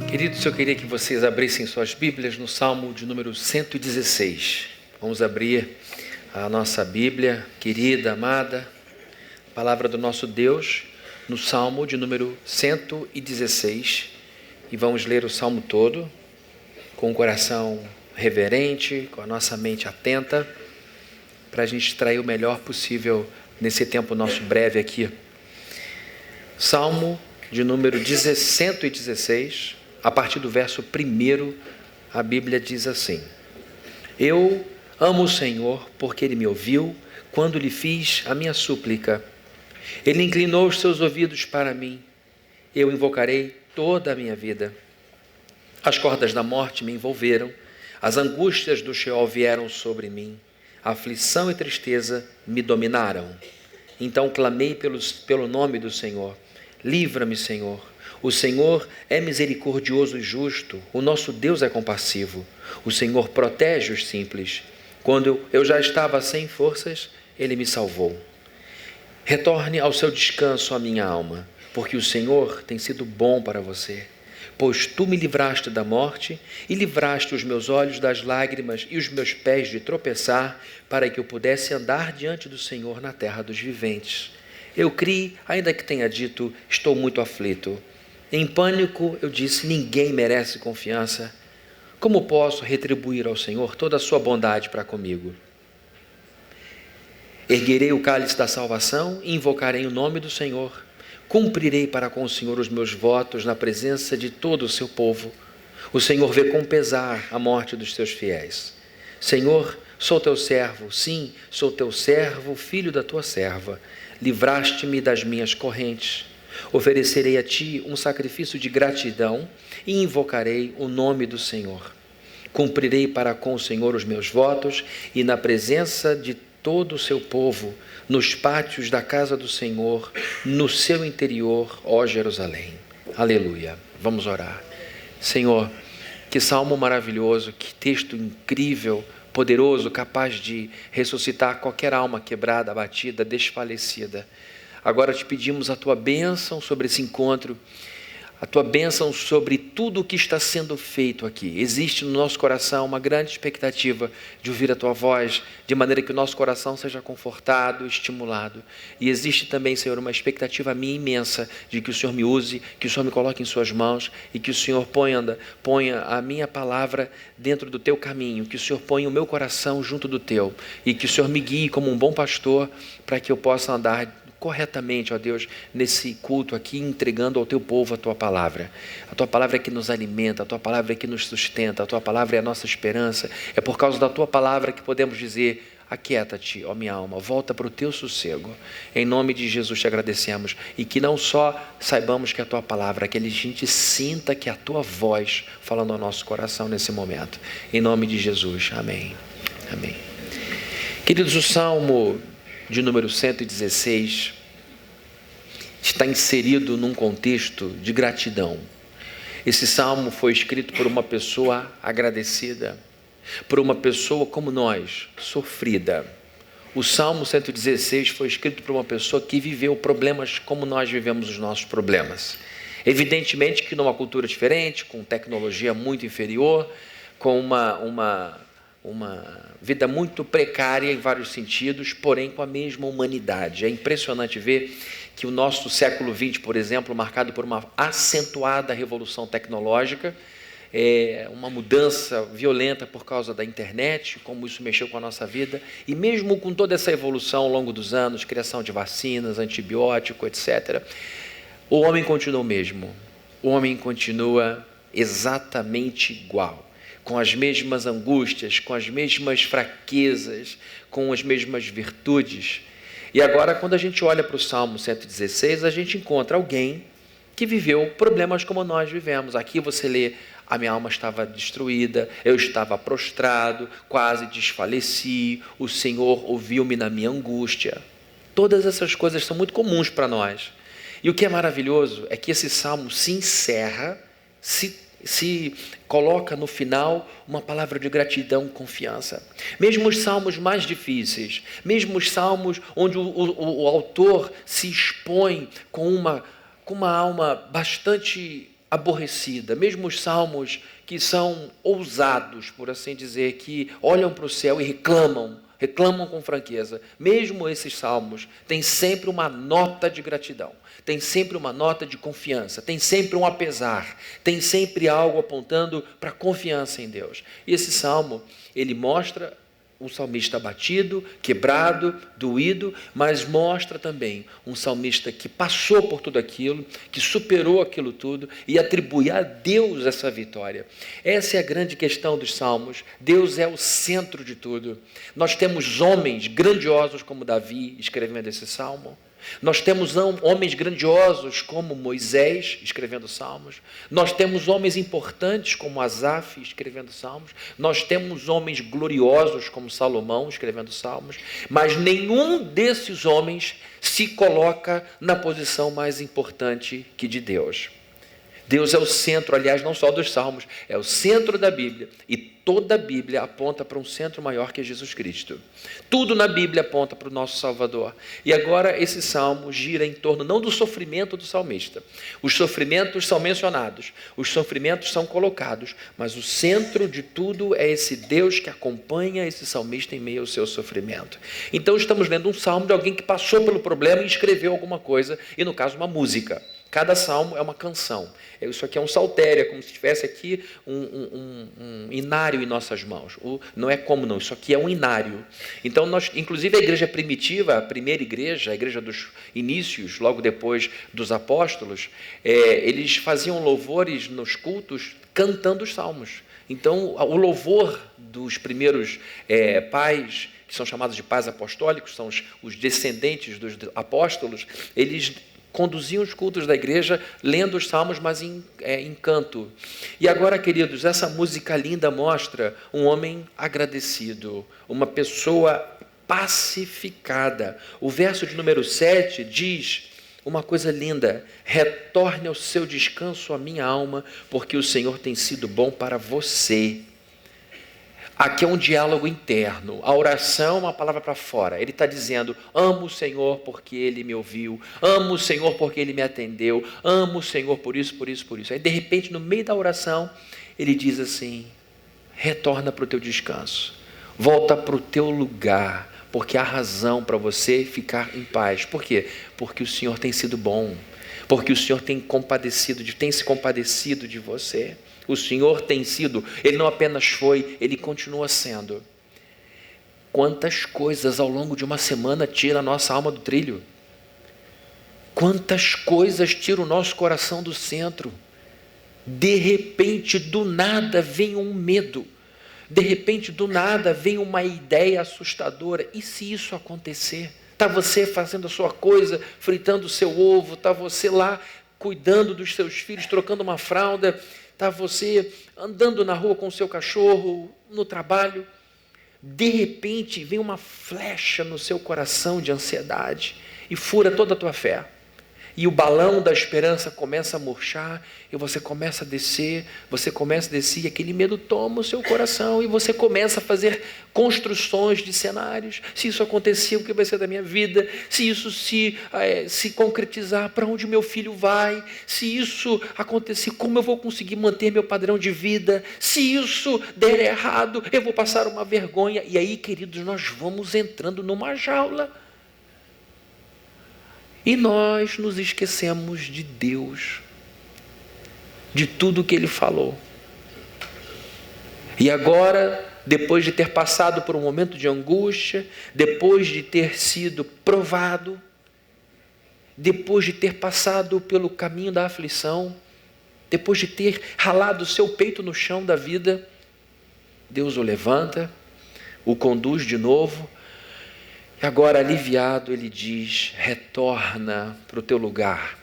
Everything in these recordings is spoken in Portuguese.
Queridos, eu queria que vocês abrissem suas Bíblias no Salmo de número 116. Vamos abrir a nossa Bíblia, querida, amada, palavra do nosso Deus, no Salmo de número 116. E vamos ler o Salmo todo, com o coração reverente, com a nossa mente atenta, para a gente extrair o melhor possível nesse tempo nosso breve aqui. Salmo de número 116, a partir do verso 1, a Bíblia diz assim: Eu amo o Senhor porque Ele me ouviu quando lhe fiz a minha súplica. Ele inclinou os seus ouvidos para mim. Eu invocarei toda a minha vida. As cordas da morte me envolveram, as angústias do Sheol vieram sobre mim, a aflição e tristeza me dominaram. Então clamei pelo nome do Senhor. Livra-me, Senhor. O Senhor é misericordioso e justo, o nosso Deus é compassivo. O Senhor protege os simples. Quando eu já estava sem forças, Ele me salvou. Retorne ao seu descanso a minha alma, porque o Senhor tem sido bom para você. Pois tu me livraste da morte e livraste os meus olhos das lágrimas e os meus pés de tropeçar, para que eu pudesse andar diante do Senhor na terra dos viventes. Eu criei, ainda que tenha dito, estou muito aflito. Em pânico eu disse, ninguém merece confiança. Como posso retribuir ao Senhor toda a sua bondade para comigo? Erguerei o cálice da salvação e invocarei o nome do Senhor. Cumprirei para com o Senhor os meus votos na presença de todo o seu povo. O Senhor vê com pesar a morte dos seus fiéis. Senhor, sou teu servo, sim, sou teu servo, filho da tua serva. Livraste-me das minhas correntes. Oferecerei a ti um sacrifício de gratidão e invocarei o nome do Senhor. Cumprirei para com o Senhor os meus votos e na presença de todo o seu povo, nos pátios da casa do Senhor, no seu interior, ó Jerusalém. Aleluia. Vamos orar. Senhor, que salmo maravilhoso, que texto incrível, poderoso, capaz de ressuscitar qualquer alma quebrada, abatida, desfalecida. Agora te pedimos a tua bênção sobre esse encontro, a tua bênção sobre tudo o que está sendo feito aqui. Existe no nosso coração uma grande expectativa de ouvir a tua voz, de maneira que o nosso coração seja confortado, estimulado. E existe também, Senhor, uma expectativa minha imensa de que o Senhor me use, que o Senhor me coloque em suas mãos e que o Senhor ponha a minha palavra dentro do teu caminho, que o Senhor ponha o meu coração junto do teu e que o Senhor me guie como um bom pastor para que eu possa andar corretamente, ó Deus, nesse culto aqui, entregando ao teu povo a tua palavra. A tua palavra é que nos alimenta, a tua palavra é que nos sustenta, a tua palavra é a nossa esperança. É por causa da tua palavra que podemos dizer, aquieta-te, ó minha alma, volta para o teu sossego. Em nome de Jesus te agradecemos. E que não só saibamos que é a tua palavra, que a gente sinta que é a tua voz falando ao nosso coração nesse momento. Em nome de Jesus. Amém. Amém. Queridos, o Salmo de número 116 está inserido num contexto de gratidão. Esse salmo foi escrito por uma pessoa agradecida, por uma pessoa como nós, sofrida. O Salmo 116 foi escrito por uma pessoa que viveu problemas como nós vivemos os nossos problemas. Evidentemente que numa cultura diferente, com tecnologia muito inferior, com uma vida muito precária em vários sentidos, porém com a mesma humanidade. É impressionante ver que o nosso século XX, por exemplo, marcado por uma acentuada revolução tecnológica, uma mudança violenta por causa da internet, como isso mexeu com a nossa vida, e mesmo com toda essa evolução ao longo dos anos, criação de vacinas, antibiótico, etc., o homem continua o mesmo. O homem continua exatamente igual, com as mesmas angústias, com as mesmas fraquezas, com as mesmas virtudes. E agora, quando a gente olha para o Salmo 116, a gente encontra alguém que viveu problemas como nós vivemos. Aqui você lê, a minha alma estava destruída, eu estava prostrado, quase desfaleci, o Senhor ouviu-me na minha angústia. Todas essas coisas são muito comuns para nós. E o que é maravilhoso é que esse Salmo se encerra, se coloca no final uma palavra de gratidão, confiança. Mesmo os salmos mais difíceis, mesmo os salmos onde o autor se expõe com uma alma bastante aborrecida, mesmo os salmos que são ousados, por assim dizer, que olham para o céu e reclamam com franqueza, mesmo esses salmos têm sempre uma nota de gratidão, tem sempre uma nota de confiança, tem sempre um apesar, tem sempre algo apontando para a confiança em Deus. E esse salmo, ele mostra um salmista abatido, quebrado, doído, mas mostra também um salmista que passou por tudo aquilo, que superou aquilo tudo e atribui a Deus essa vitória. Essa é a grande questão dos salmos. Deus é o centro de tudo. Nós temos homens grandiosos como Davi escrevendo esse salmo. Nós temos homens grandiosos como Moisés escrevendo salmos, nós temos homens importantes como Asaf escrevendo salmos, nós temos homens gloriosos como Salomão escrevendo salmos, mas nenhum desses homens se coloca na posição mais importante que de Deus. Deus é o centro, aliás, não só dos salmos, é o centro da Bíblia, e toda a Bíblia aponta para um centro maior que é Jesus Cristo. Tudo na Bíblia aponta para o nosso Salvador. E agora esse salmo gira em torno não do sofrimento do salmista. Os sofrimentos são mencionados, os sofrimentos são colocados, mas o centro de tudo é esse Deus que acompanha esse salmista em meio ao seu sofrimento. Então estamos lendo um salmo de alguém que passou pelo problema e escreveu alguma coisa, e no caso uma música. Cada salmo é uma canção. Isso aqui é um saltério, é como se tivesse aqui um inário em nossas mãos. Não é como não, isso aqui é um inário. Então, inclusive a igreja primitiva, a primeira igreja, a igreja dos inícios, logo depois dos apóstolos, eles faziam louvores nos cultos cantando os salmos. Então, o louvor dos primeiros pais, que são chamados de pais apostólicos, são os descendentes dos apóstolos, eles conduziam os cultos da igreja lendo os salmos, mas em canto. E agora, queridos, essa música linda mostra um homem agradecido, uma pessoa pacificada. O verso de número 7 diz uma coisa linda: retorne ao seu descanso a minha alma, porque o Senhor tem sido bom para você. Aqui é um diálogo interno, a oração é uma palavra para fora. Ele está dizendo: amo o Senhor porque Ele me ouviu, amo o Senhor porque Ele me atendeu, amo o Senhor por isso, por isso, por isso. Aí de repente, no meio da oração, ele diz assim: retorna para o teu descanso, volta para o teu lugar, porque há razão para você ficar em paz. Por quê? Porque o Senhor tem sido bom, porque o Senhor tem se compadecido de você. O Senhor tem sido, Ele não apenas foi, Ele continua sendo. Quantas coisas ao longo de uma semana tira a nossa alma do trilho? Quantas coisas tiram o nosso coração do centro? De repente, do nada, vem um medo. De repente, do nada, vem uma ideia assustadora. E se isso acontecer? Está você fazendo a sua coisa, fritando o seu ovo, está você lá cuidando dos seus filhos, trocando uma fralda, está você andando na rua com o seu cachorro, no trabalho. De repente, vem uma flecha no seu coração de ansiedade e fura toda a tua fé. E o balão da esperança começa a murchar, e você começa a descer, e aquele medo toma o seu coração, e você começa a fazer construções de cenários. Se isso acontecer, o que vai ser da minha vida? Se isso se concretizar, para onde meu filho vai? Se isso acontecer, como eu vou conseguir manter meu padrão de vida? Se isso der errado, eu vou passar uma vergonha. E aí, queridos, nós vamos entrando numa jaula. E nós nos esquecemos de Deus, de tudo que Ele falou. E agora, depois de ter passado por um momento de angústia, depois de ter sido provado, depois de ter passado pelo caminho da aflição, depois de ter ralado o seu peito no chão da vida, Deus o levanta, o conduz de novo. E agora, aliviado, Ele diz: retorna para o teu lugar,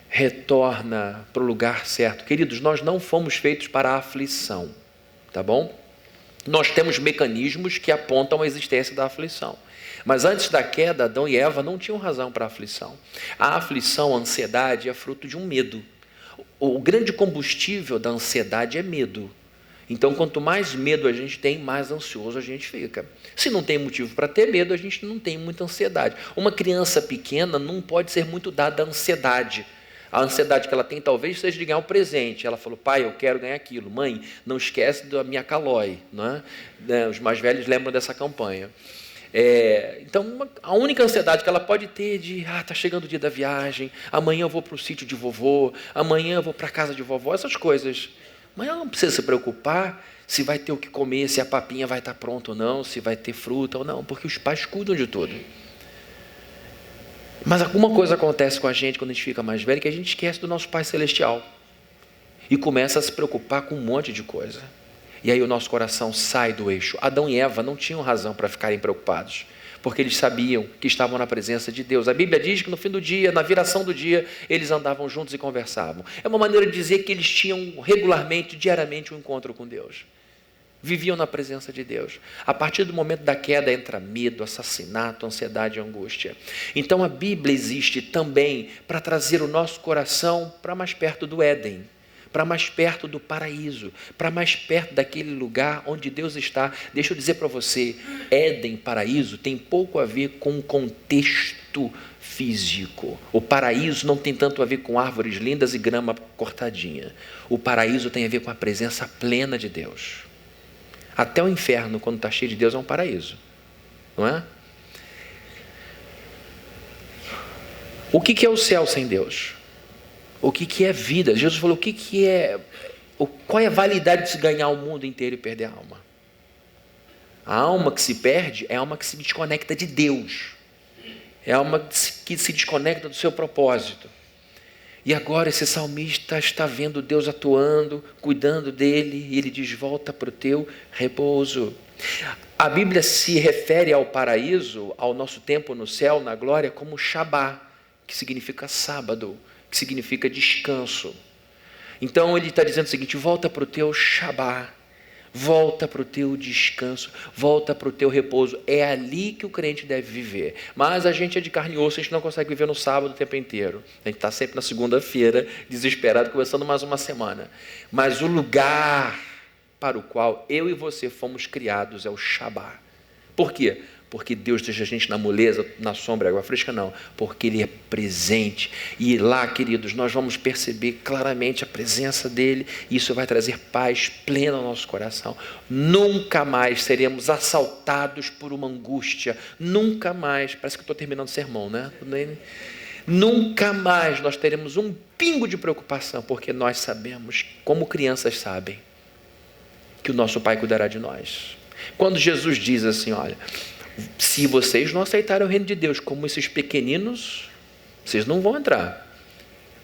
retorna para o lugar certo. Queridos, nós não fomos feitos para a aflição, tá bom? Nós temos mecanismos que apontam a existência da aflição. Mas antes da queda, Adão e Eva não tinham razão para a aflição. A aflição, a ansiedade, é fruto de um medo. O grande combustível da ansiedade é medo. Então, quanto mais medo a gente tem, mais ansioso a gente fica. Se não tem motivo para ter medo, a gente não tem muita ansiedade. Uma criança pequena não pode ser muito dada à ansiedade. A ansiedade que ela tem talvez seja de ganhar um presente. Ela falou, pai, eu quero ganhar aquilo. Mãe, não esquece da minha Calói. Não é? Os mais velhos lembram dessa campanha. Então, a única ansiedade que ela pode ter de, está chegando o dia da viagem, amanhã eu vou para o sítio de vovô, amanhã eu vou para a casa de vovó, essas coisas. Mas ela não precisa se preocupar se vai ter o que comer, se a papinha vai estar pronta ou não, se vai ter fruta ou não, porque os pais cuidam de tudo. Mas alguma coisa acontece com a gente quando a gente fica mais velho, que a gente esquece do nosso Pai Celestial e começa a se preocupar com um monte de coisa. E aí o nosso coração sai do eixo. Adão e Eva não tinham razão para ficarem preocupados, porque eles sabiam que estavam na presença de Deus. A Bíblia diz que no fim do dia, na viração do dia, eles andavam juntos e conversavam. É uma maneira de dizer que eles tinham regularmente, diariamente, um encontro com Deus. Viviam na presença de Deus. A partir do momento da queda entra medo, assassinato, ansiedade e angústia. Então a Bíblia existe também para trazer o nosso coração para mais perto do Éden, para mais perto do paraíso, para mais perto daquele lugar onde Deus está. Deixa eu dizer para você, Éden, paraíso, tem pouco a ver com o contexto físico. O paraíso não tem tanto a ver com árvores lindas e grama cortadinha. O paraíso tem a ver com a presença plena de Deus. Até o inferno, quando está cheio de Deus, é um paraíso, não é? O que é o céu sem Deus? O que é vida? Jesus falou, qual é a validade de se ganhar o mundo inteiro e perder a alma? A alma que se perde é a alma que se desconecta de Deus. É a alma que se desconecta do seu propósito. E agora esse salmista está vendo Deus atuando, cuidando dele, e ele diz, volta para o teu repouso. A Bíblia se refere ao paraíso, ao nosso tempo no céu, na glória, como Shabá, que significa sábado, que significa descanso. Então ele está dizendo o seguinte, volta para o teu Shabá, volta para o teu descanso, volta para o teu repouso. É ali que o crente deve viver. Mas a gente é de carne e osso, a gente não consegue viver no sábado o tempo inteiro. A gente está sempre na segunda-feira, desesperado, começando mais uma semana. Mas o lugar para o qual eu e você fomos criados é o Shabá. Por quê? Porque Deus deixa a gente na moleza, na sombra, água fresca, não. Porque Ele é presente. E lá, queridos, nós vamos perceber claramente a presença dEle. E isso vai trazer paz plena ao nosso coração. Nunca mais seremos assaltados por uma angústia. Nunca mais. Parece que eu estou terminando o sermão, né? Nunca mais nós teremos um pingo de preocupação. Porque nós sabemos, como crianças sabem, que o nosso Pai cuidará de nós. Quando Jesus diz assim, olha, se vocês não aceitarem o reino de Deus como esses pequeninos, vocês não vão entrar.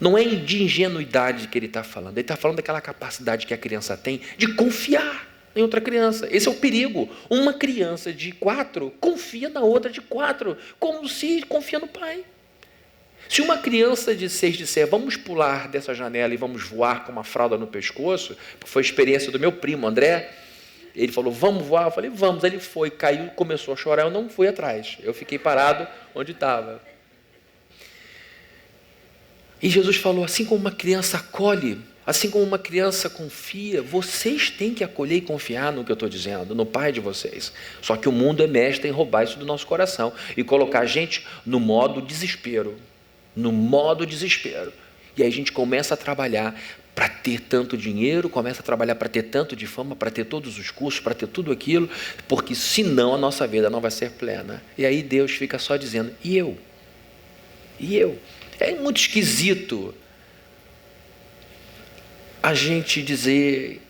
Não é de ingenuidade que ele está falando. Ele está falando daquela capacidade que a criança tem de confiar em outra criança. Esse é o perigo. Uma criança de 4 confia na outra de 4, como se confia no pai. Se uma criança de 6 disser, vamos pular dessa janela e vamos voar com uma fralda no pescoço, foi a experiência do meu primo André. Ele falou, vamos voar? Eu falei, vamos. Ele foi, caiu, começou a chorar, eu não fui atrás. Eu fiquei parado onde estava. E Jesus falou, assim como uma criança acolhe, assim como uma criança confia, vocês têm que acolher e confiar no que eu estou dizendo, no Pai de vocês. Só que o mundo é mestre em roubar isso do nosso coração e colocar a gente no modo desespero. No modo desespero. E aí a gente começa a trabalhar para ter tanto dinheiro, começa a trabalhar para ter tanto de fama, para ter todos os cursos, para ter tudo aquilo, porque senão a nossa vida não vai ser plena. E aí Deus fica só dizendo, e eu? E eu? É muito esquisito a gente dizer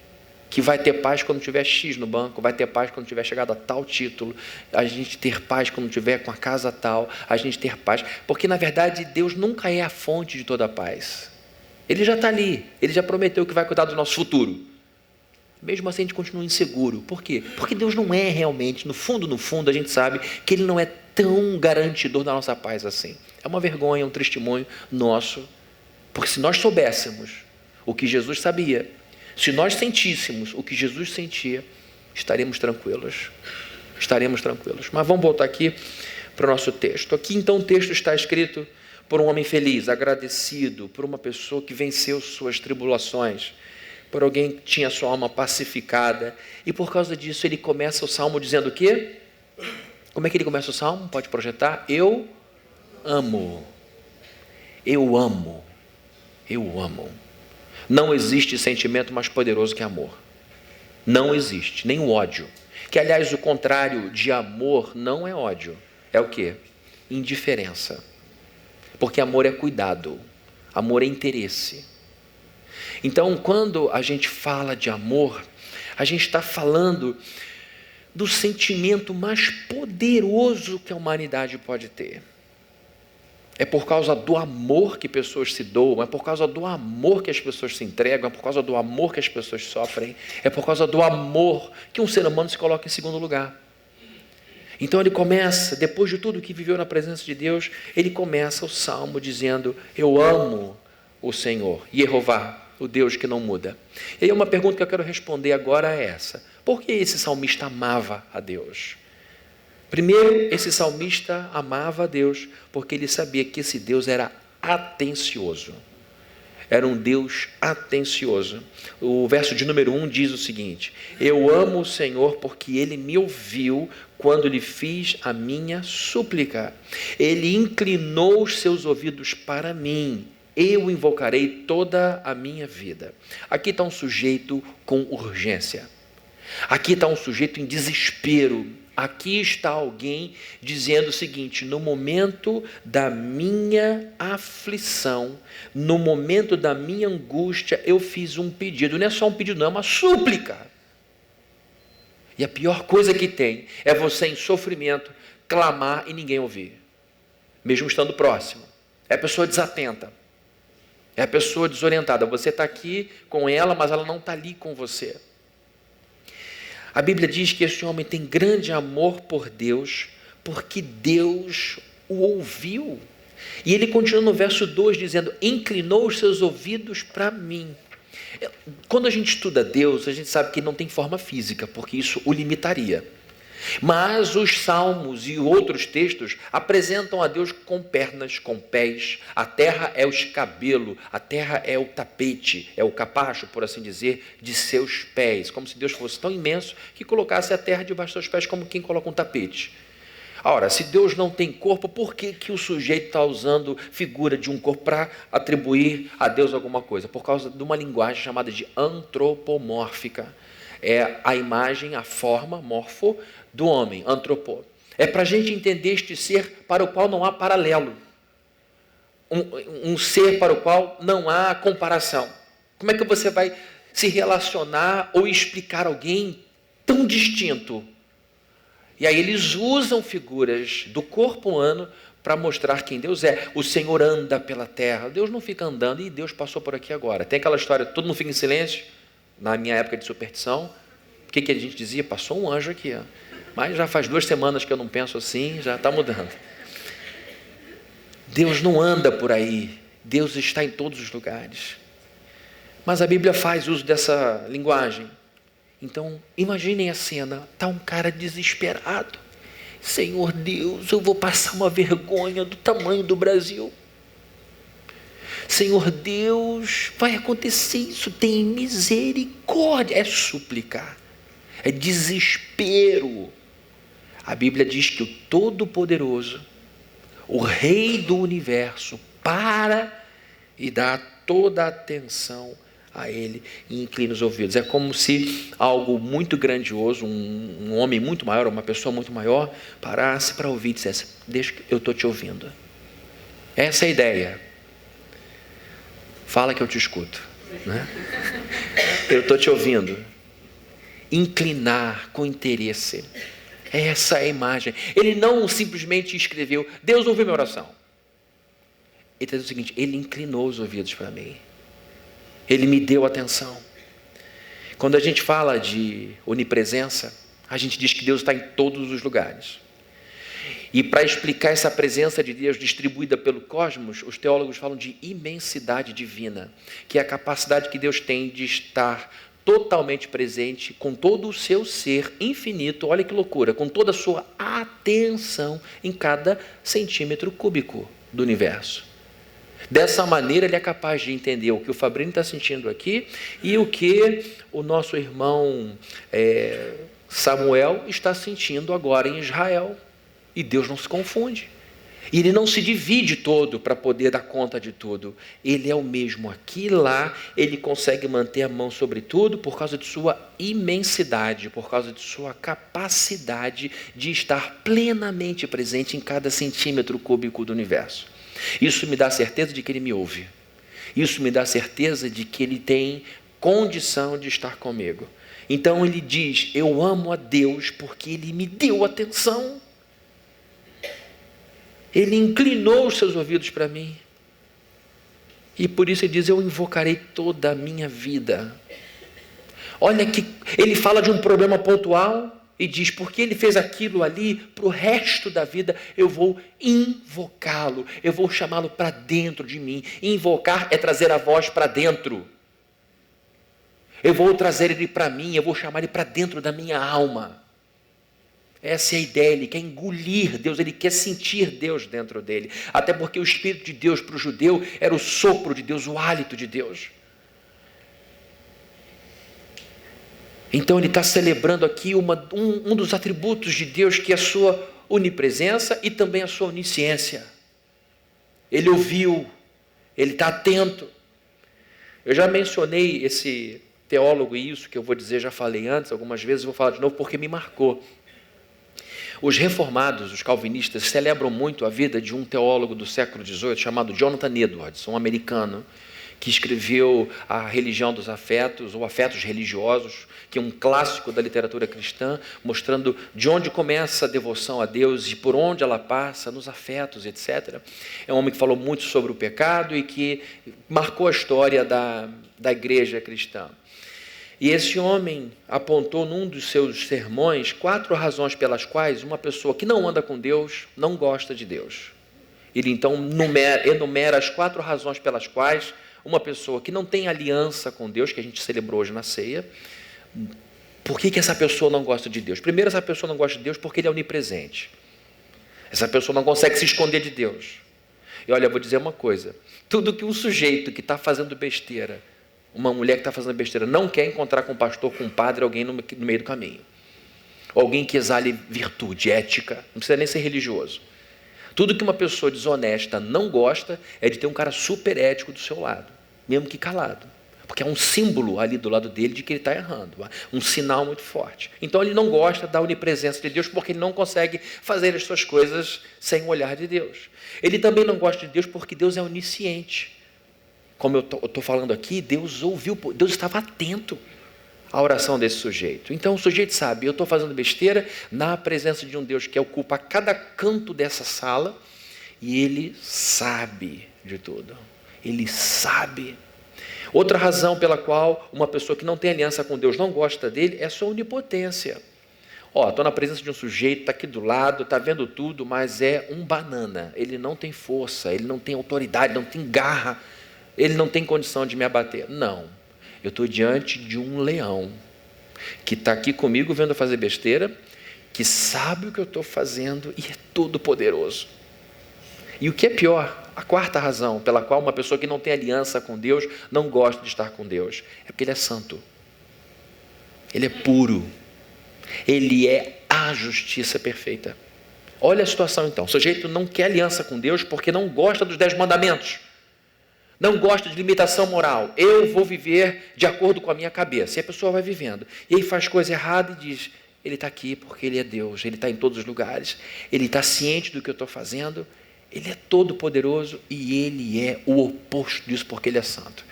que vai ter paz quando tiver X no banco, vai ter paz quando tiver chegado a tal título, a gente ter paz quando tiver com a casa tal, a gente ter paz, porque na verdade Deus nunca é a fonte de toda a paz. Ele já está ali, Ele já prometeu que vai cuidar do nosso futuro. Mesmo assim a gente continua inseguro. Por quê? Porque Deus não é realmente, no fundo, a gente sabe que Ele não é tão garantidor da nossa paz assim. É uma vergonha, um testemunho nosso, porque se nós soubéssemos o que Jesus sabia, se nós sentíssemos o que Jesus sentia, estaremos tranquilos. Estaremos tranquilos. Mas vamos voltar aqui para o nosso texto. Aqui então o texto está escrito por um homem feliz, agradecido, por uma pessoa que venceu suas tribulações, por alguém que tinha sua alma pacificada, e por causa disso ele começa o salmo dizendo o quê? Como é que ele começa o salmo? Pode projetar? Eu amo. Eu amo. eu amo. Não existe sentimento mais poderoso que amor. Não existe, nem o ódio. Que, aliás, o contrário de amor não é ódio. É o quê? Indiferença. Porque amor é cuidado, amor é interesse. Então, quando a gente fala de amor, a gente está falando do sentimento mais poderoso que a humanidade pode ter. É por causa do amor que pessoas se doam, é por causa do amor que as pessoas se entregam, é por causa do amor que as pessoas sofrem, é por causa do amor que um ser humano se coloca em segundo lugar. Então ele começa, depois de tudo que viveu na presença de Deus, ele começa o salmo dizendo: eu amo o Senhor, Jeová, o Deus que não muda. E aí uma pergunta que eu quero responder agora é essa: por que esse salmista amava a Deus? Primeiro, esse salmista amava a Deus porque ele sabia que esse Deus era atencioso. Era um Deus atencioso. O verso de número 1 diz o seguinte: eu amo o Senhor porque Ele me ouviu quando lhe fiz a minha súplica. Ele inclinou os seus ouvidos para mim. Eu o invocarei toda a minha vida. Aqui está um sujeito com urgência. Aqui está um sujeito em desespero. Aqui está alguém dizendo o seguinte: no momento da minha aflição, no momento da minha angústia, eu fiz um pedido. Não é só um pedido, não, é uma súplica. E a pior coisa que tem é você em sofrimento clamar e ninguém ouvir, mesmo estando próximo. É a pessoa desatenta, é a pessoa desorientada. Você está aqui com ela, mas ela não está ali com você. A Bíblia diz que esse homem tem grande amor por Deus, porque Deus o ouviu. E ele continua no verso 2 dizendo: inclinou os seus ouvidos para mim. Quando a gente estuda Deus, a gente sabe que não tem forma física, porque isso o limitaria. Mas os salmos e outros textos apresentam a Deus com pernas, com pés. A terra é o escabelo, a terra é o tapete, é o capacho, por assim dizer, de seus pés. Como se Deus fosse tão imenso que colocasse a terra debaixo dos seus pés como quem coloca um tapete. Ora, se Deus não tem corpo, por que o sujeito está usando figura de um corpo para atribuir a Deus alguma coisa? Por causa de uma linguagem chamada de antropomórfica. É a imagem, a forma, morfo, do homem, antropô. É para a gente entender este ser para o qual não há paralelo. Um ser para o qual não há comparação. Como é que você vai se relacionar ou explicar alguém tão distinto? E aí eles usam figuras do corpo humano para mostrar quem Deus é. O Senhor anda pela terra. Deus não fica andando. E Deus passou por aqui agora. Tem aquela história, todo mundo fica em silêncio. Na minha época de superstição, o que a gente dizia? Passou um anjo aqui. Ó. Mas já faz 2 semanas que eu não penso assim, já está mudando. Deus não anda por aí. Deus está em todos os lugares. Mas a Bíblia faz uso dessa linguagem. Então, imaginem a cena. Está um cara desesperado. Senhor Deus, eu vou passar uma vergonha do tamanho do Brasil. Senhor Deus, vai acontecer isso, tem misericórdia. É súplica, é desespero. A Bíblia diz que o Todo-Poderoso, o Rei do Universo, para e dá toda a atenção a Ele e inclina os ouvidos. É como se algo muito grandioso, um homem muito maior, uma pessoa muito maior, parasse para ouvir e dissesse: deixa que eu estou te ouvindo. Essa é a ideia. Fala que eu te escuto, né? Eu estou te ouvindo. Inclinar com interesse. Essa é a imagem. Ele não simplesmente escreveu: Deus ouviu minha oração. Ele está dizendo o seguinte: Ele inclinou os ouvidos para mim. Ele me deu atenção. Quando a gente fala de onipresença, a gente diz que Deus está em todos os lugares. E para explicar essa presença de Deus distribuída pelo cosmos, os teólogos falam de imensidade divina, que é a capacidade que Deus tem de estar totalmente presente com todo o seu ser infinito, olha que loucura, com toda a sua atenção em cada centímetro cúbico do universo. Dessa maneira ele é capaz de entender o que o Fabrício está sentindo aqui e o que o nosso irmão Samuel está sentindo agora em Israel. E Deus não se confunde. E ele não se divide todo para poder dar conta de tudo. Ele é o mesmo aqui e lá, ele consegue manter a mão sobre tudo por causa de sua imensidade, por causa de sua capacidade de estar plenamente presente em cada centímetro cúbico do universo. Isso me dá a certeza de que ele me ouve. Isso me dá a certeza de que ele tem condição de estar comigo. Então ele diz, eu amo a Deus porque ele me deu atenção. Ele inclinou os seus ouvidos para mim. E por isso ele diz, eu invocarei toda a minha vida. Olha que ele fala de um problema pontual e diz, porque ele fez aquilo ali, para o resto da vida eu vou invocá-lo. Eu vou chamá-lo para dentro de mim. Invocar é trazer a voz para dentro. Eu vou trazer ele para mim, eu vou chamar ele para dentro da minha alma. Essa é a ideia, ele quer engolir Deus, ele quer sentir Deus dentro dele. Até porque o Espírito de Deus para o judeu era o sopro de Deus, o hálito de Deus. Então ele está celebrando aqui um dos atributos de Deus, que é a sua onipresença e também a sua onisciência. Ele ouviu, ele está atento. Eu já mencionei esse teólogo e isso que eu vou dizer, já falei antes, algumas vezes vou falar de novo porque me marcou. Os reformados, os calvinistas, celebram muito a vida de um teólogo do século XVIII chamado Jonathan Edwards, um americano, que escreveu A Religião dos Afetos, ou Afetos Religiosos, que é um clássico da literatura cristã, mostrando de onde começa a devoção a Deus e por onde ela passa, nos afetos, etc. É um homem que falou muito sobre o pecado e que marcou a história da igreja cristã. E esse homem apontou num dos seus sermões 4 razões pelas quais uma pessoa que não anda com Deus não gosta de Deus. Ele então enumera as 4 razões pelas quais uma pessoa que não tem aliança com Deus, que a gente celebrou hoje na ceia, por que essa pessoa não gosta de Deus? Primeiro, essa pessoa não gosta de Deus porque ele é onipresente. Essa pessoa não consegue se esconder de Deus. E olha, eu vou dizer uma coisa, tudo que um sujeito que está fazendo besteira, uma mulher que está fazendo besteira, não quer encontrar com um pastor, com um padre, alguém no meio do caminho. Alguém que exale virtude, ética, não precisa nem ser religioso. Tudo que uma pessoa desonesta não gosta é de ter um cara super ético do seu lado, mesmo que calado. Porque é um símbolo ali do lado dele de que ele está errando, um sinal muito forte. Então ele não gosta da onipresença de Deus porque ele não consegue fazer as suas coisas sem o olhar de Deus. Ele também não gosta de Deus porque Deus é onisciente. Como eu estou falando aqui, Deus ouviu, Deus estava atento à oração desse sujeito. Então o sujeito sabe, eu estou fazendo besteira na presença de um Deus que ocupa cada canto dessa sala e ele sabe de tudo. Ele sabe. Outra razão pela qual uma pessoa que não tem aliança com Deus não gosta dele é a sua onipotência. Estou na presença de um sujeito, está aqui do lado, está vendo tudo, mas é um banana. Ele não tem força, ele não tem autoridade, não tem garra. Ele não tem condição de me abater. Não, eu estou diante de um leão que está aqui comigo vendo eu fazer besteira, que sabe o que eu estou fazendo e é todo poderoso. E o que é pior, a 4ª razão pela qual uma pessoa que não tem aliança com Deus não gosta de estar com Deus, é porque ele é santo. Ele é puro. Ele é a justiça perfeita. Olha a situação então, o sujeito não quer aliança com Deus porque não gosta dos 10 mandamentos. Não gosta de limitação moral. Eu vou viver de acordo com a minha cabeça. E a pessoa vai vivendo. E aí faz coisa errada e diz, ele está aqui porque ele é Deus, ele está em todos os lugares, ele está ciente do que eu estou fazendo, ele é todo poderoso e ele é o oposto disso porque ele é santo.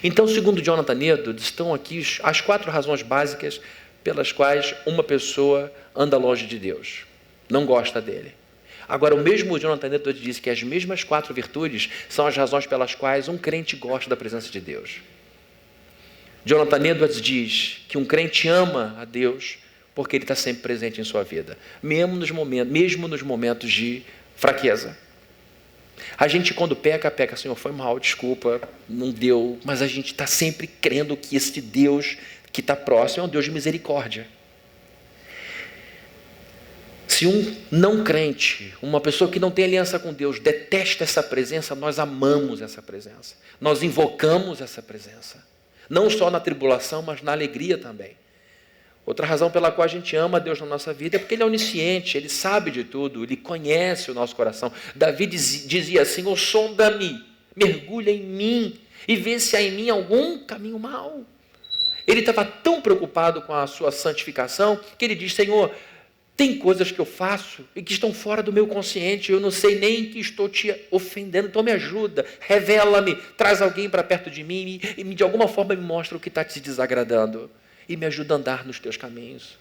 Então, segundo Jonathan Edwards, estão aqui as 4 razões básicas pelas quais uma pessoa anda longe de Deus, não gosta dele. Agora, o mesmo Jonathan Edwards disse que as mesmas 4 virtudes são as razões pelas quais um crente gosta da presença de Deus. Jonathan Edwards diz que um crente ama a Deus porque ele está sempre presente em sua vida, mesmo nos momentos de fraqueza. A gente, quando peca, Senhor, foi mal, desculpa, não deu, mas a gente está sempre crendo que esse Deus que está próximo é um Deus de misericórdia. Se um não crente, uma pessoa que não tem aliança com Deus, detesta essa presença, nós amamos essa presença. Nós invocamos essa presença. Não só na tribulação, mas na alegria também. Outra razão pela qual a gente ama Deus na nossa vida é porque Ele é onisciente, Ele sabe de tudo, Ele conhece o nosso coração. Davi dizia assim: "Ô, sonda-me, mergulha em mim e vê se há em mim algum caminho mau." Ele estava tão preocupado com a sua santificação que ele diz: "Senhor, tem coisas que eu faço e que estão fora do meu consciente, eu não sei nem que estou te ofendendo, então me ajuda, revela-me, traz alguém para perto de mim e de alguma forma me mostra o que está te desagradando e me ajuda a andar nos teus caminhos."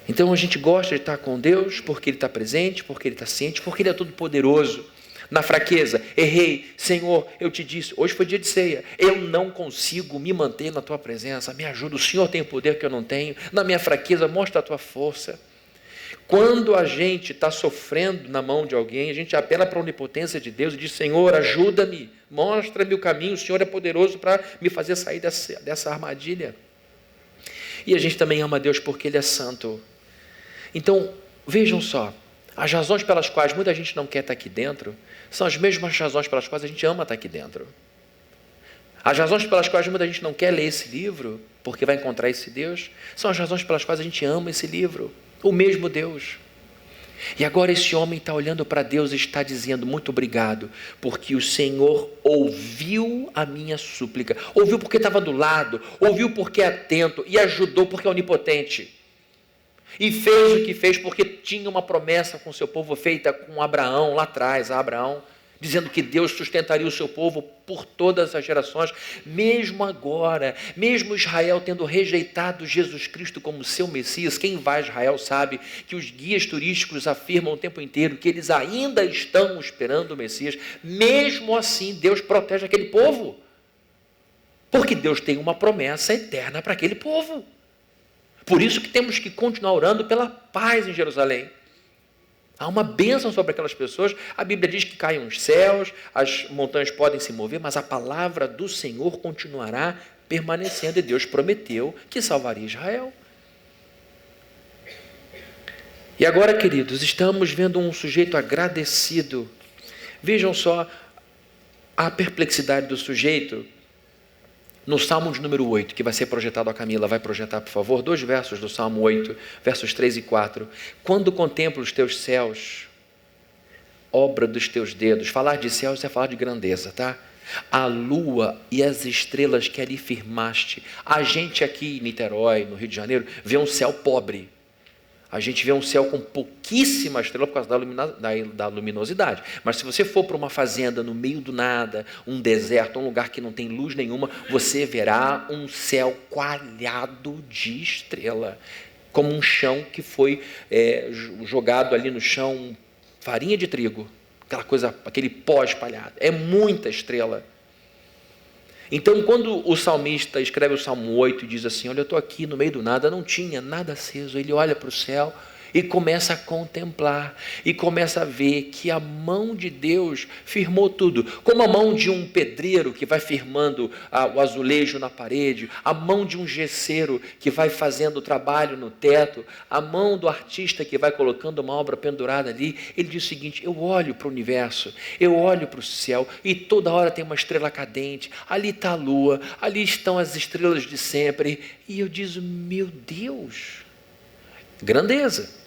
Então a gente gosta de estar com Deus porque Ele está presente, porque Ele está ciente, porque Ele é todo poderoso. Na fraqueza, errei, Senhor, eu te disse, hoje foi dia de ceia, eu não consigo me manter na tua presença, me ajuda, o Senhor tem poder que eu não tenho, na minha fraqueza mostra a tua força. Quando a gente está sofrendo na mão de alguém, a gente apela para a onipotência de Deus e diz: Senhor, ajuda-me, mostra-me o caminho, o Senhor é poderoso para me fazer sair dessa armadilha. E a gente também ama Deus porque Ele é santo. Então, vejam só, as razões pelas quais muita gente não quer estar aqui dentro são as mesmas razões pelas quais a gente ama estar aqui dentro. As razões pelas quais muita gente não quer ler esse livro, porque vai encontrar esse Deus, são as razões pelas quais a gente ama esse livro, o mesmo Deus. E agora esse homem está olhando para Deus e está dizendo: muito obrigado, porque o Senhor ouviu a minha súplica, ouviu porque estava do lado, ouviu porque é atento e ajudou porque é onipotente. E fez o que fez porque tinha uma promessa com o seu povo feita com Abraão, lá atrás, Abraão, dizendo que Deus sustentaria o seu povo por todas as gerações. Mesmo agora, mesmo Israel tendo rejeitado Jesus Cristo como seu Messias, quem vai a Israel sabe que os guias turísticos afirmam o tempo inteiro que eles ainda estão esperando o Messias. Mesmo assim, Deus protege aquele povo, porque Deus tem uma promessa eterna para aquele povo. Por isso que temos que continuar orando pela paz em Jerusalém. Há uma bênção sobre aquelas pessoas. A Bíblia diz que caem os céus, as montanhas podem se mover, mas a palavra do Senhor continuará permanecendo, e Deus prometeu que salvaria Israel. E agora, queridos, estamos vendo um sujeito agradecido. Vejam só a perplexidade do sujeito. No Salmo de número 8, que vai ser projetado, a Camila vai projetar, por favor, 2 versos do Salmo 8, versos 3 e 4. Quando contemplo os teus céus, obra dos teus dedos. Falar de céus é falar de grandeza, tá? A lua e as estrelas que ali firmaste. A gente aqui em Niterói, no Rio de Janeiro, vê um céu pobre. A gente vê um céu com pouquíssima estrela por causa da luminosidade. Mas se você for para uma fazenda no meio do nada, um deserto, um lugar que não tem luz nenhuma, você verá um céu coalhado de estrela, como um chão que foi jogado ali no chão, farinha de trigo, aquela coisa, aquele pó espalhado. É muita estrela. Então, quando o salmista escreve o Salmo 8 e diz assim: olha, eu estou aqui no meio do nada, não tinha nada aceso, ele olha para o céu e começa a contemplar, e começa a ver que a mão de Deus firmou tudo, como a mão de um pedreiro que vai firmando o azulejo na parede, a mão de um gesseiro que vai fazendo o trabalho no teto, a mão do artista que vai colocando uma obra pendurada ali. Ele diz o seguinte: eu olho para o universo, eu olho para o céu, e toda hora tem uma estrela cadente, ali está a lua, ali estão as estrelas de sempre, e eu digo: meu Deus, grandeza.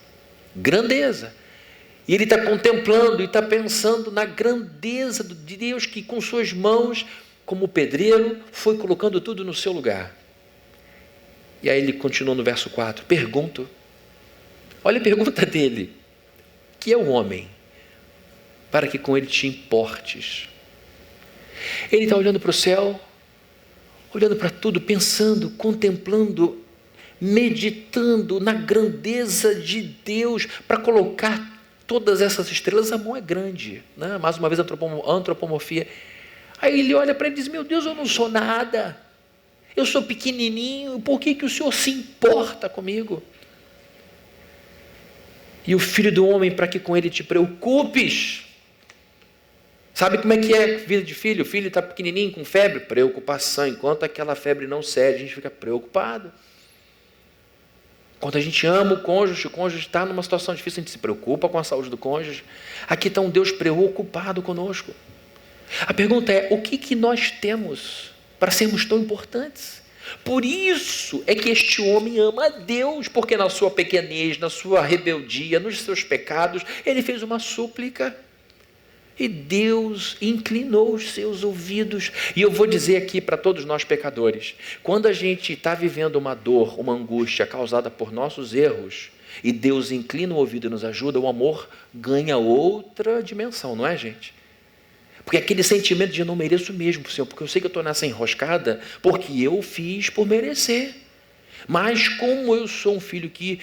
Grandeza. E ele está contemplando e está pensando na grandeza de Deus, que com suas mãos, como pedreiro, foi colocando tudo no seu lugar. E aí ele continua no verso 4, pergunto, olha a pergunta dele: que é o homem, para que com ele te importes? Ele está olhando para o céu, olhando para tudo, pensando, contemplando, meditando na grandeza de Deus para colocar todas essas estrelas. A mão é grande, né? Mais uma vez antropomorfia. Aí ele olha para ele e diz: meu Deus, eu não sou nada, eu sou pequenininho, por que o Senhor se importa comigo? E o filho do homem, para que com ele te preocupes. Sabe como é que é vida de filho? O filho está pequenininho, com febre, preocupação. Enquanto aquela febre não cede, a gente fica preocupado. Quando a gente ama o cônjuge está numa situação difícil, a gente se preocupa com a saúde do cônjuge. Aqui está um Deus preocupado conosco. A pergunta é: o que nós temos para sermos tão importantes? Por isso é que este homem ama a Deus, porque na sua pequenez, na sua rebeldia, nos seus pecados, ele fez uma súplica. E Deus inclinou os seus ouvidos. E eu vou dizer aqui para todos nós pecadores, quando a gente está vivendo uma dor, uma angústia causada por nossos erros, e Deus inclina o ouvido e nos ajuda, o amor ganha outra dimensão, não é, gente? Porque aquele sentimento de eu não mereço mesmo, Senhor, porque eu sei que eu estou nessa enroscada, porque eu fiz por merecer. Mas como eu sou um filho que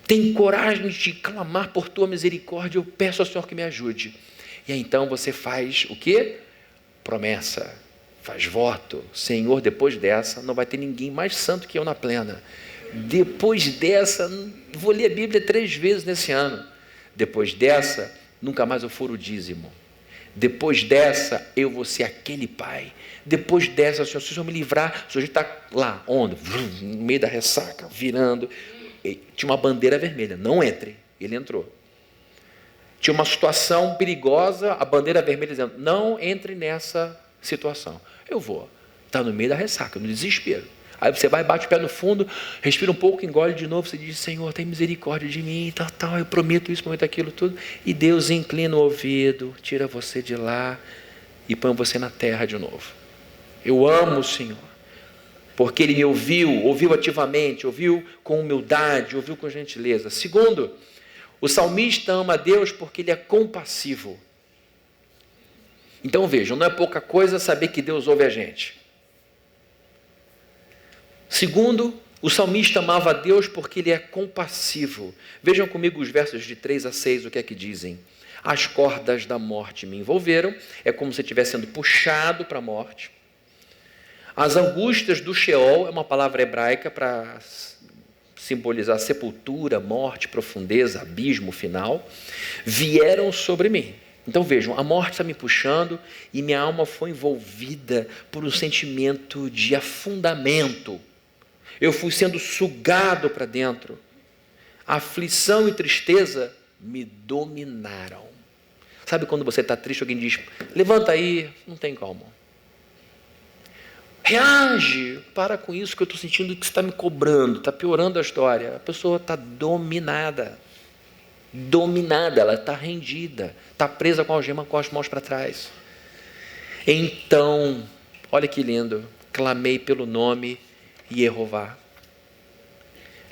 tem coragem de clamar por tua misericórdia, eu peço ao Senhor que me ajude. E aí, então você faz o quê? Promessa, faz voto. Senhor, depois dessa, não vai ter ninguém mais santo que eu na plena. Depois dessa, vou ler a Bíblia 3 vezes nesse ano. Depois dessa, nunca mais eu furo o dízimo. Depois dessa, eu vou ser aquele pai. Depois dessa, Senhor, se o Senhor me livrar, o Senhor está lá, onde? No meio da ressaca, virando. Tinha uma bandeira vermelha, não entre. Ele entrou. Tinha uma situação perigosa, a bandeira vermelha dizendo, não entre nessa situação. Eu vou. Está no meio da ressaca, no desespero. Aí você vai, bate o pé no fundo, respira um pouco, engole de novo, você diz, Senhor, tem misericórdia de mim, tal, eu prometo isso, prometo aquilo, tudo. E Deus inclina o ouvido, tira você de lá e põe você na terra de novo. Eu amo o Senhor, porque Ele me ouviu ativamente, ouviu com humildade, ouviu com gentileza. Segundo, o salmista ama a Deus porque Ele é compassivo. Então vejam, não é pouca coisa saber que Deus ouve a gente. Segundo, o salmista amava a Deus porque Ele é compassivo. Vejam comigo os versos de 3 a 6, o que é que dizem. As cordas da morte me envolveram, é como se eu estivesse sendo puxado para a morte. As angústias do Sheol, é uma palavra hebraica para simbolizar sepultura, morte, profundeza, abismo final, vieram sobre mim. Então vejam, a morte está me puxando e minha alma foi envolvida por um sentimento de afundamento. Eu fui sendo sugado para dentro. A aflição e tristeza me dominaram. Sabe quando você está triste, alguém diz, levanta aí, não tem como. Reage, para com isso que eu estou sentindo que você está me cobrando, está piorando a história. A pessoa está dominada, ela está rendida, está presa com a algema com as mãos para trás. Então, olha que lindo, clamei pelo nome Jeová.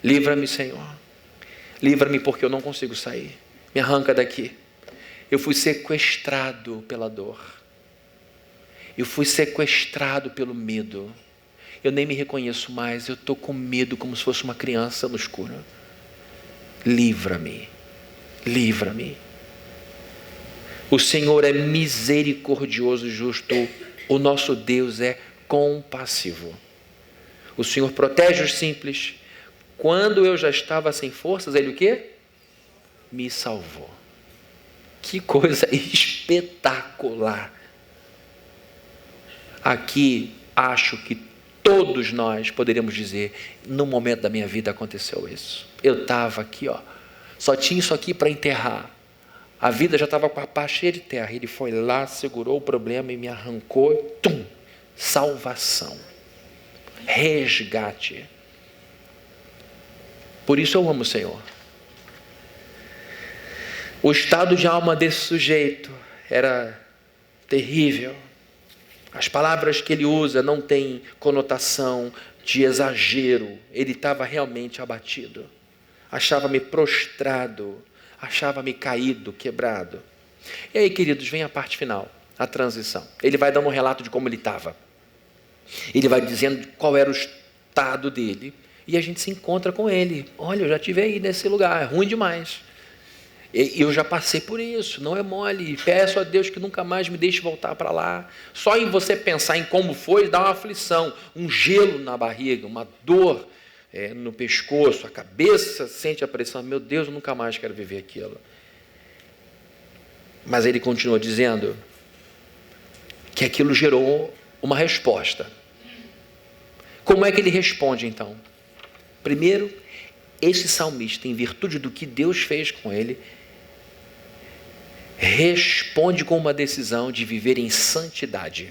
Livra-me, Senhor. Livra-me porque eu não consigo sair. Me arranca daqui. Eu fui sequestrado pela dor. Eu fui sequestrado pelo medo. Eu nem me reconheço mais. Eu estou com medo como se fosse uma criança no escuro. Livra-me. Livra-me. O Senhor é misericordioso e justo. O nosso Deus é compassivo. O Senhor protege os simples. Quando eu já estava sem forças, Ele o quê? Me salvou. Que coisa espetacular. Aqui, acho que todos nós poderíamos dizer, no momento da minha vida aconteceu isso. Eu estava aqui, só tinha isso aqui para enterrar. A vida já estava com a pá cheia de terra. Ele foi lá, segurou o problema e me arrancou. Salvação. Resgate. Por isso eu amo o Senhor. O estado de alma desse sujeito era terrível. As palavras que ele usa não têm conotação de exagero. Ele estava realmente abatido. Achava-me prostrado. Achava-me caído, quebrado. E aí, queridos, vem a parte final, a transição. Ele vai dando um relato de como ele estava. Ele vai dizendo qual era o estado dele. E a gente se encontra com ele. Olha, eu já estive aí nesse lugar, é ruim demais. Eu já passei por isso, não é mole. Peço a Deus que nunca mais me deixe voltar para lá. Só em você pensar em como foi, dá uma aflição, um gelo na barriga, uma dor no pescoço, a cabeça sente a pressão. Meu Deus, eu nunca mais quero viver aquilo. Mas ele continua dizendo que aquilo gerou uma resposta. Como é que ele responde então? Primeiro, esse salmista, em virtude do que Deus fez com ele, responde com uma decisão de viver em santidade.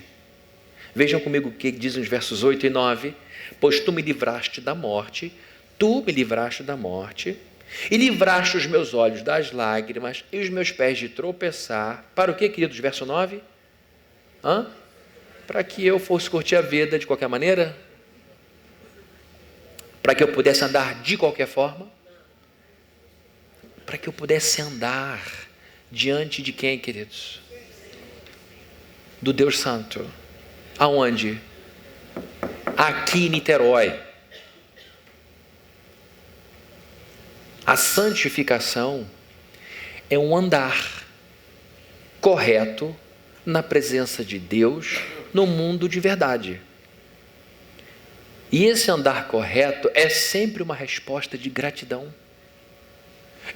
Vejam comigo o que dizem os versos 8 e 9. Pois tu me livraste da morte, e livraste os meus olhos das lágrimas e os meus pés de tropeçar. Para o que, queridos? Verso 9. Para que eu fosse curtir a vida de qualquer maneira? Para que eu pudesse andar de qualquer forma? Para que eu pudesse andar diante de quem, queridos? Do Deus Santo. Aonde? Aqui em Niterói. A santificação é um andar correto na presença de Deus no mundo de verdade. E esse andar correto é sempre uma resposta de gratidão.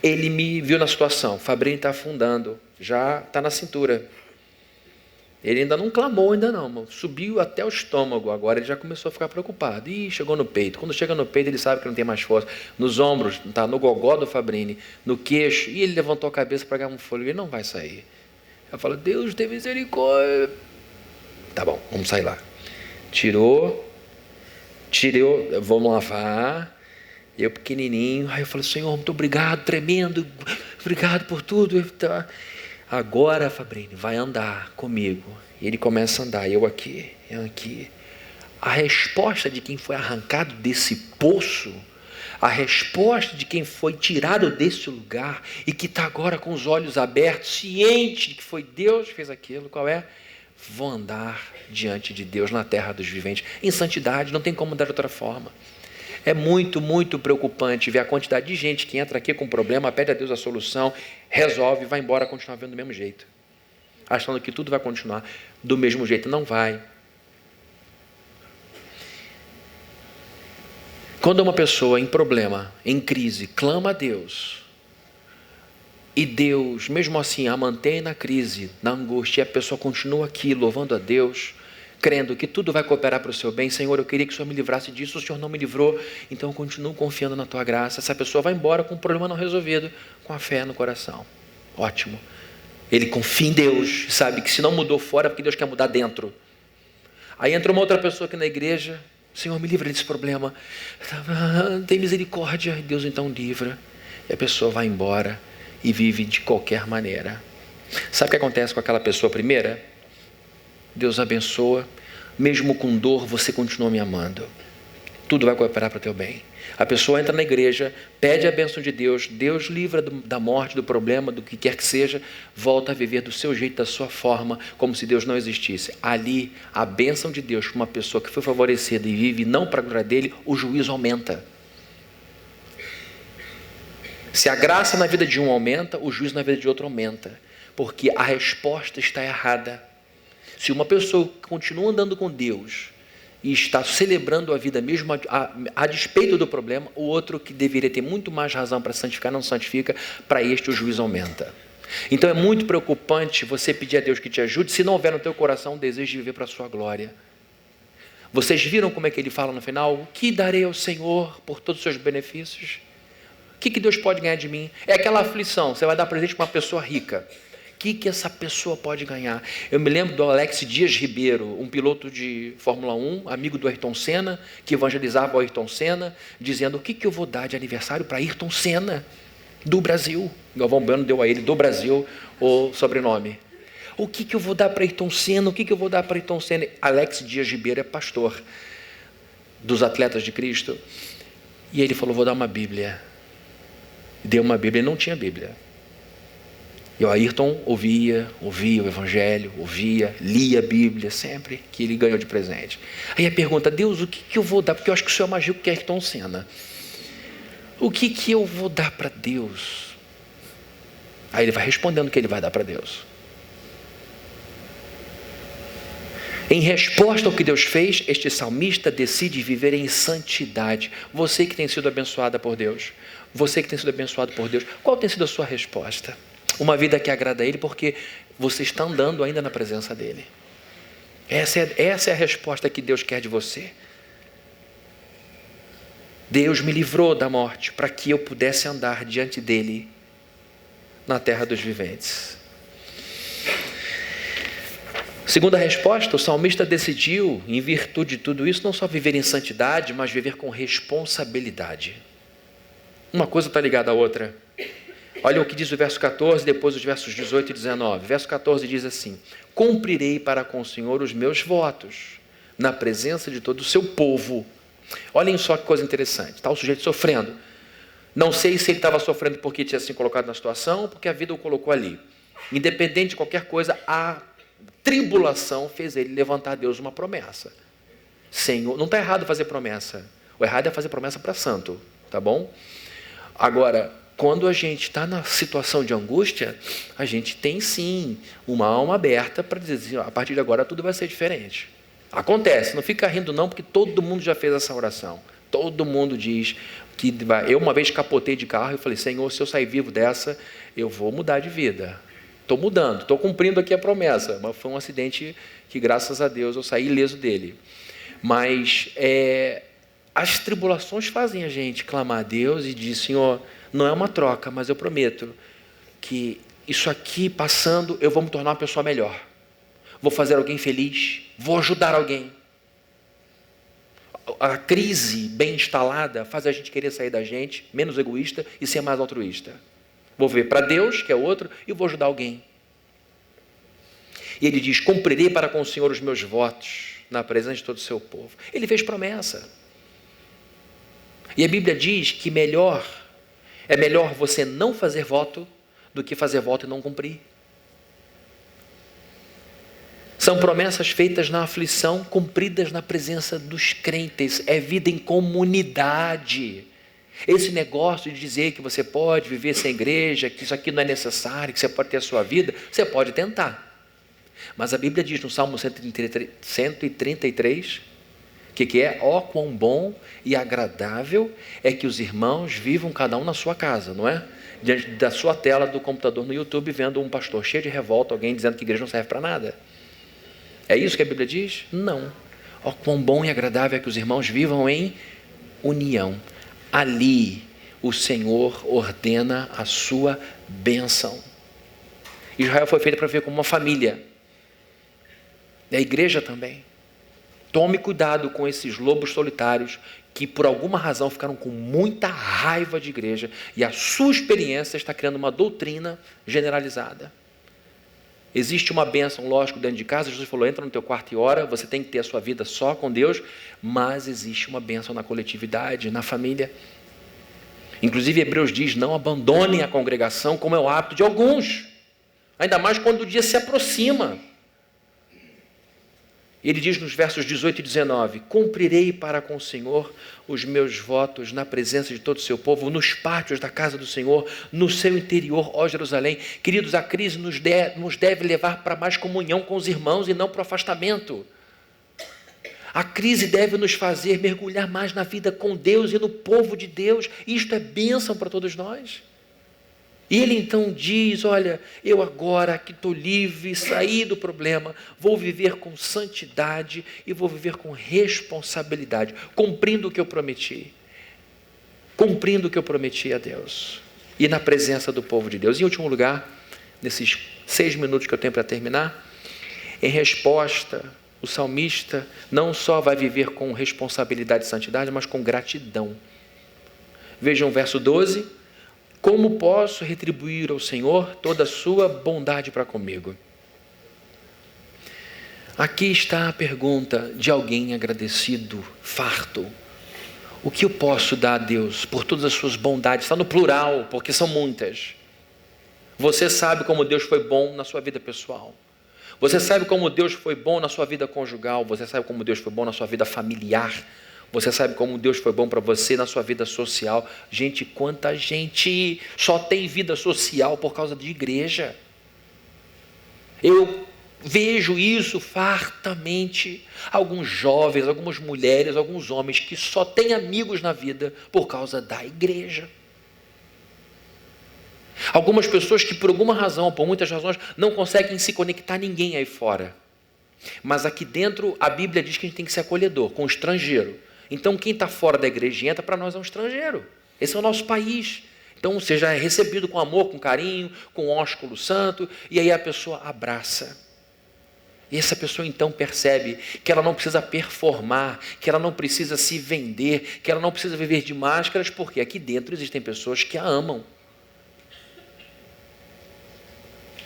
Ele me viu na situação, Fabrini está afundando, já está na cintura. Ele ainda não clamou, subiu até o estômago, agora ele já começou a ficar preocupado. Chegou no peito. Quando chega no peito, ele sabe que não tem mais força. Nos ombros, está no gogó do Fabrini, no queixo, e ele levantou a cabeça para ganhar um fôlego, ele não vai sair. Eu falo, Deus tem misericórdia. Tá bom, vamos sair lá. Tirou, vamos lavar. Eu pequenininho, aí eu falo, Senhor, muito obrigado, tremendo, obrigado por tudo. Agora, Fabrini, vai andar comigo. E ele começa a andar, eu aqui. A resposta de quem foi arrancado desse poço, a resposta de quem foi tirado desse lugar e que está agora com os olhos abertos, ciente de que foi Deus que fez aquilo, qual é? Vou andar diante de Deus na terra dos viventes, em santidade, não tem como dar de outra forma. É muito, muito preocupante ver a quantidade de gente que entra aqui com problema, pede a Deus a solução, resolve, vai embora, continua vendo do mesmo jeito. Achando que tudo vai continuar do mesmo jeito. Não vai. Quando uma pessoa em problema, em crise, clama a Deus, e Deus, mesmo assim, a mantém na crise, na angústia, e a pessoa continua aqui louvando a Deus, crendo que tudo vai cooperar para o seu bem. Senhor, eu queria que o Senhor me livrasse disso, o Senhor não me livrou, então eu continuo confiando na Tua graça. Essa pessoa vai embora com o problema não resolvido, com a fé no coração. Ótimo. Ele confia em Deus, sabe que se não mudou fora, é porque Deus quer mudar dentro. Aí entra uma outra pessoa aqui na igreja, Senhor, me livra desse problema. Tem misericórdia, Deus então livra. E a pessoa vai embora e vive de qualquer maneira. Sabe o que acontece com aquela pessoa primeira? Deus abençoa, mesmo com dor, você continua me amando. Tudo vai cooperar para o teu bem. A pessoa entra na igreja, pede a bênção de Deus, Deus livra da morte, do problema, do que quer que seja, volta a viver do seu jeito, da sua forma, como se Deus não existisse. Ali, a bênção de Deus para uma pessoa que foi favorecida e vive não para a glória dele, o juízo aumenta. Se a graça na vida de um aumenta, o juízo na vida de outro aumenta, porque a resposta está errada. Se uma pessoa continua andando com Deus e está celebrando a vida mesmo a despeito do problema, o outro que deveria ter muito mais razão para santificar, não santifica, para este o juízo aumenta. Então é muito preocupante você pedir a Deus que te ajude, se não houver no teu coração um desejo de viver para a sua glória. Vocês viram como é que ele fala no final? O que darei ao Senhor por todos os seus benefícios? O que Deus pode ganhar de mim? É aquela aflição, você vai dar presente para uma pessoa rica. O que essa pessoa pode ganhar? Eu me lembro do Alex Dias Ribeiro, um piloto de Fórmula 1, amigo do Ayrton Senna, que evangelizava o Ayrton Senna, dizendo, o que eu vou dar de aniversário para Ayrton Senna, do Brasil? Galvão Bueno deu a ele, do Brasil, o sobrenome. O que eu vou dar para Ayrton Senna? O que eu vou dar para Ayrton Senna? Alex Dias Ribeiro é pastor dos Atletas de Cristo. E ele falou, vou dar uma Bíblia. Deu uma Bíblia, e não tinha Bíblia. E o Ayrton ouvia o Evangelho, lia a Bíblia sempre que ele ganhou de presente. Aí a pergunta, Deus, o que eu vou dar? Porque eu acho que o Senhor é mais rico que Ayrton Senna. O que eu vou dar para Deus? Aí ele vai respondendo o que ele vai dar para Deus. Em resposta ao que Deus fez, este salmista decide viver em santidade. Você que tem sido abençoada por Deus, você que tem sido abençoado por Deus, qual tem sido a sua resposta? Uma vida que agrada a Ele, porque você está andando ainda na presença dEle. Essa é a resposta que Deus quer de você. Deus me livrou da morte para que eu pudesse andar diante dEle na terra dos viventes. Segunda resposta, o salmista decidiu, em virtude de tudo isso, não só viver em santidade, mas viver com responsabilidade. Uma coisa está ligada à outra. Olha o que diz o verso 14, depois os versos 18 e 19. Verso 14 diz assim: cumprirei para com o Senhor os meus votos, na presença de todo o seu povo. Olhem só que coisa interessante. Está o sujeito sofrendo. Não sei se ele estava sofrendo porque tinha se colocado na situação ou porque a vida o colocou ali. Independente de qualquer coisa, a tribulação fez ele levantar a Deus uma promessa. Senhor, não está errado fazer promessa. O errado é fazer promessa para santo, tá bom? Agora, quando a gente está na situação de angústia, a gente tem sim uma alma aberta para dizer, a partir de agora tudo vai ser diferente. Acontece, não fica rindo não, porque todo mundo já fez essa oração. Todo mundo diz que vai. Eu uma vez capotei de carro e falei, Senhor, se eu sair vivo dessa, eu vou mudar de vida. Estou mudando, estou cumprindo aqui a promessa. Mas foi um acidente que, graças a Deus, eu saí ileso dele. Mas as tribulações fazem a gente clamar a Deus e dizer, Senhor, não é uma troca, mas eu prometo que isso aqui passando, eu vou me tornar uma pessoa melhor. Vou fazer alguém feliz, vou ajudar alguém. A crise bem instalada faz a gente querer sair da gente, menos egoísta e ser mais altruísta. Vou ver para Deus, que é outro, e vou ajudar alguém. E ele diz, cumprirei para com o Senhor os meus votos, na presença de todo o seu povo. Ele fez promessa. E a Bíblia diz que é melhor você não fazer voto do que fazer voto e não cumprir. São promessas feitas na aflição, cumpridas na presença dos crentes. É vida em comunidade. Esse negócio de dizer que você pode viver sem igreja, que isso aqui não é necessário, que você pode ter a sua vida, você pode tentar. Mas a Bíblia diz no Salmo 133, que é? Ó, quão bom e agradável é que os irmãos vivam cada um na sua casa, não é? Diante da sua tela do computador no YouTube, vendo um pastor cheio de revolta, alguém dizendo que a igreja não serve para nada. É isso que a Bíblia diz? Não. Ó, quão bom e agradável é que os irmãos vivam em união. Ali o Senhor ordena a sua bênção. Israel foi feita para viver como uma família. E a igreja também. Tome cuidado com esses lobos solitários que por alguma razão ficaram com muita raiva de igreja e a sua experiência está criando uma doutrina generalizada. Existe uma bênção, lógico, dentro de casa. Jesus falou, entra no teu quarto e ora, você tem que ter a sua vida só com Deus, mas existe uma bênção na coletividade, na família. Inclusive Hebreus diz, não abandonem a congregação como é o hábito de alguns, ainda mais quando o dia se aproxima. Ele diz nos versos 18 e 19, cumprirei para com o Senhor os meus votos na presença de todo o seu povo, nos pátios da casa do Senhor, no seu interior, ó Jerusalém. Queridos, a crise nos deve levar para mais comunhão com os irmãos e não para o afastamento. A crise deve nos fazer mergulhar mais na vida com Deus e no povo de Deus. Isto é bênção para todos nós. E ele então diz, olha, eu agora que estou livre, saí do problema, vou viver com santidade e vou viver com responsabilidade, cumprindo o que eu prometi. Cumprindo o que eu prometi a Deus. E na presença do povo de Deus. Em último lugar, nesses 6 minutos que eu tenho para terminar, em resposta, o salmista não só vai viver com responsabilidade e santidade, mas com gratidão. Vejam o verso 12. Como posso retribuir ao Senhor toda a sua bondade para comigo? Aqui está a pergunta de alguém agradecido, farto. O que eu posso dar a Deus por todas as suas bondades? Está no plural, porque são muitas. Você sabe como Deus foi bom na sua vida pessoal. Você sabe como Deus foi bom na sua vida conjugal. Você sabe como Deus foi bom na sua vida familiar. Você sabe como Deus foi bom para você na sua vida social. Gente, quanta gente só tem vida social por causa de igreja. Eu vejo isso fartamente. Alguns jovens, algumas mulheres, alguns homens que só têm amigos na vida por causa da igreja. Algumas pessoas que por alguma razão, por muitas razões, não conseguem se conectar a ninguém aí fora. Mas aqui dentro a Bíblia diz que a gente tem que ser acolhedor com o estrangeiro. Então, quem está fora da igreja e entra, para nós é um estrangeiro. Esse é o nosso país. Então, você já é recebido com amor, com carinho, com ósculo santo, e aí a pessoa abraça. E essa pessoa então percebe que ela não precisa performar, que ela não precisa se vender, que ela não precisa viver de máscaras, porque aqui dentro existem pessoas que a amam.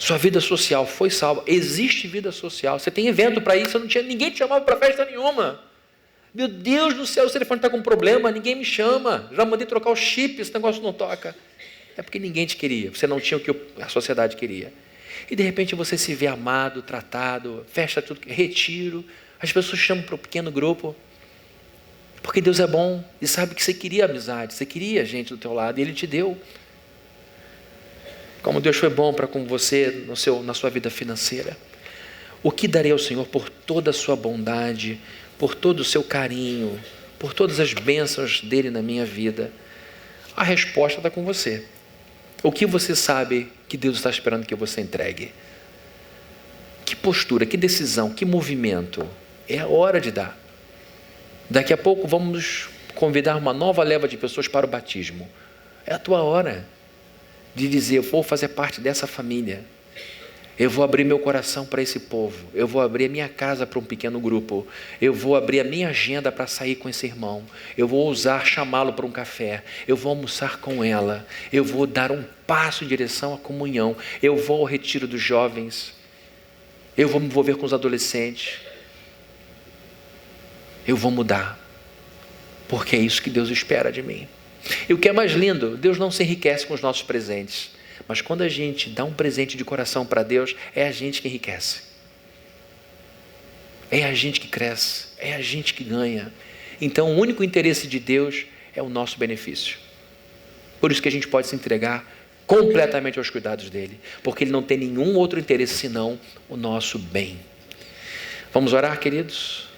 Sua vida social foi salva. Existe vida social. Você tem evento para isso, ninguém te chamava para festa nenhuma. Meu Deus do céu, o telefone está com problema, ninguém me chama. Já mandei trocar o chip, esse negócio não toca. É porque ninguém te queria, você não tinha o que a sociedade queria. E de repente você se vê amado, tratado, festa tudo, retiro. As pessoas chamam para um pequeno grupo. Porque Deus é bom e sabe que você queria amizade, você queria gente do teu lado e Ele te deu. Como Deus foi bom para com você na sua vida financeira. O que darei ao Senhor por toda a sua bondade, por todo o seu carinho, por todas as bênçãos dEle na minha vida? A resposta está com você. O que você sabe que Deus está esperando que você entregue? Que postura, que decisão, que movimento? É a hora de dar. Daqui a pouco vamos convidar uma nova leva de pessoas para o batismo. É a tua hora de dizer: eu vou fazer parte dessa família. Eu vou abrir meu coração para esse povo. Eu vou abrir a minha casa para um pequeno grupo. Eu vou abrir a minha agenda para sair com esse irmão. Eu vou ousar chamá-lo para um café. Eu vou almoçar com ela. Eu vou dar um passo em direção à comunhão. Eu vou ao retiro dos jovens. Eu vou me envolver com os adolescentes. Eu vou mudar. Porque é isso que Deus espera de mim. E o que é mais lindo, Deus não se enriquece com os nossos presentes. Mas quando a gente dá um presente de coração para Deus, é a gente que enriquece. É a gente que cresce. É a gente que ganha. Então o único interesse de Deus é o nosso benefício. Por isso que a gente pode se entregar completamente aos cuidados dEle. Porque Ele não tem nenhum outro interesse senão o nosso bem. Vamos orar, queridos?